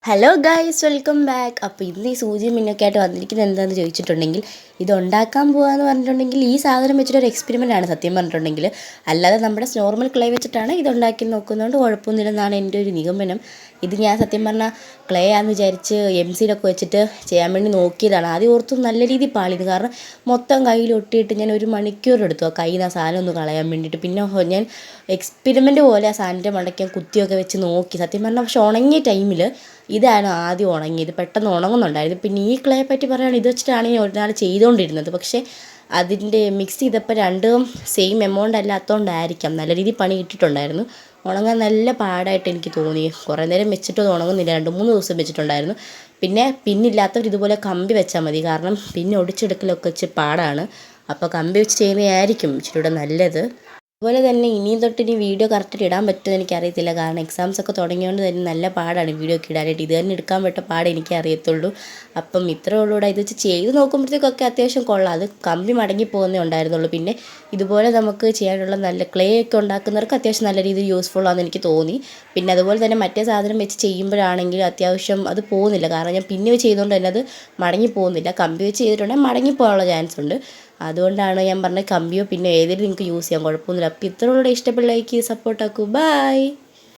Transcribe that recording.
Hello guys, welcome back. അപ്പോൾ ഇന്ന് ഈ സൂചിയും മിന്നൊക്കെ ആയിട്ട് വന്നിരിക്കുന്നത് എന്താണെന്ന് ചോദിച്ചിട്ടുണ്ടെങ്കിൽ, ഇതുണ്ടാക്കാൻ പോകാമെന്ന് പറഞ്ഞിട്ടുണ്ടെങ്കിൽ ഈ സാധനം വെച്ചിട്ടൊരു എക്സ്പെരിമെൻ്റ് ആണ് സത്യം പറഞ്ഞിട്ടുണ്ടെങ്കിൽ. അല്ലാതെ നമ്മുടെ നോർമൽ ക്ലേ വെച്ചിട്ടാണ് ഇതുണ്ടാക്കി നോക്കുന്നതുകൊണ്ട് കുഴപ്പമൊന്നുമില്ലെന്നാണ് എൻ്റെ ഒരു നിഗമനം. ഇത് ഞാൻ സത്യം പറഞ്ഞാൽ ക്ലേ ആണെന്ന് വിചാരിച്ച് സിയിലൊക്കെ വെച്ചിട്ട് ചെയ്യാൻ വേണ്ടി നോക്കിയതാണ്. ആദ്യം ഓർത്തും നല്ല രീതിയിൽ പാളിയത്, കാരണം മൊത്തം കയ്യിൽ ഒട്ടിയിട്ട് ഞാൻ 1 മണിക്കൂർ എടുത്തു ആ കയ്യിൽ നിന്ന് ആ സാധനം ഒന്ന് കളയാൻ വേണ്ടിയിട്ട്. പിന്നെ ഞാൻ എക്സ്പെരിമെൻ്റ് പോലെ ആ സാധനത്തിൻ്റെ മണ്ടയ്ക്ക് ഞാൻ കുത്തിയൊക്കെ വെച്ച് നോക്കി സത്യം പറഞ്ഞാൽ. പക്ഷെ ഉണങ്ങിയ ടൈമിൽ ഇതാണ് ആദ്യം ഉണങ്ങിയത്, പെട്ടെന്ന് ഉണങ്ങുന്നുണ്ടായിരുന്നു. പിന്നെ ഈ ക്ലേ പറ്റി പറയുകയാണെങ്കിൽ ഇത് വെച്ചിട്ടാണ് ഞാൻ ഒരാൾ ചെയ്തുകൊണ്ടിരുന്നത്. പക്ഷേ അതിൻ്റെ മിക്സ് ചെയ്തപ്പോൾ രണ്ടും സെയിം എമൗണ്ട് അല്ലാത്തതുകൊണ്ടായിരിക്കാം നല്ല രീതിയിൽ പണി കിട്ടിയിട്ടുണ്ടായിരുന്നു. ഉണങ്ങാൻ നല്ല പാടായിട്ട് എനിക്ക് തോന്നി. കുറേ നേരം വെച്ചിട്ടൊന്നും ഉണങ്ങുന്നില്ല, 2-3 ദിവസം വെച്ചിട്ടുണ്ടായിരുന്നു. പിന്നെ പിന്നില്ലാത്തവർ ഇതുപോലെ കമ്പി വെച്ചാൽ മതി, കാരണം പിന്നെ ഒടിച്ചെടുക്കലൊക്കെ ഇച്ചിരി പാടാണ്. അപ്പോൾ കമ്പി വെച്ച് ചെയ്യുന്നതായിരിക്കും ഇച്ചിരി കൂടെ നല്ലത്. അതുപോലെ തന്നെ ഇനിയും തൊട്ട് ഇനി വീഡിയോ കറക്റ്റായിട്ട് ഇടാൻ പറ്റുമെന്ന് എനിക്കറിയത്തില്ല, കാരണം എക്സാംസ് ഒക്കെ തുടങ്ങിയതുകൊണ്ട് തന്നെ നല്ല പാടാണ് വീഡിയോ ഒക്കെ ഇടാനായിട്ട്. ഇത് തന്നെ എടുക്കാൻ പറ്റ പാട് എനിക്ക് അറിയത്തുള്ളൂ. അപ്പം ഇത്രേ ഉള്ളൂടെ. ഇത് വെച്ച് ചെയ്ത് നോക്കുമ്പോഴത്തേക്കൊക്കെ അത്യാവശ്യം കൊള്ളാം. അത് കമ്പി മടങ്ങി പോകുന്നേ ഉണ്ടായിരുന്നുള്ളൂ. പിന്നെ ഇതുപോലെ നമുക്ക് ചെയ്യാനുള്ള നല്ല ക്ലേ ഒക്കെ ഉണ്ടാക്കുന്നവർക്ക് അത്യാവശ്യം നല്ല രീതിയിൽ യൂസ്ഫുൾ ആണെന്ന് എനിക്ക് തോന്നി. പിന്നെ അതുപോലെ തന്നെ മറ്റേ സാധനം വെച്ച് ചെയ്യുമ്പോഴാണെങ്കിൽ അത്യാവശ്യം അത് പോകുന്നില്ല, കാരണം ഞാൻ പിന്നെ ചെയ്തുകൊണ്ട് തന്നെ അത് മടങ്ങി പോകുന്നില്ല. കമ്പി വെച്ച് ചെയ്തിട്ടുണ്ടെങ്കിൽ മടങ്ങി പോകാനുള്ള ചാൻസ് ഉണ്ട്. അതുകൊണ്ടാണ് ഞാൻ പറഞ്ഞത് കമ്പിയോ പിന്നെ ഏതെങ്കിലും നിങ്ങൾക്ക് യൂസ് ചെയ്യാം, കുഴപ്പമൊന്നുമില്ല. അപ്പോൾ ഇത്രയുള്ള ഇഷ്ടപ്പെട്ട ലൈക്ക് സപ്പോർട്ടാക്കൂ. ബൈ.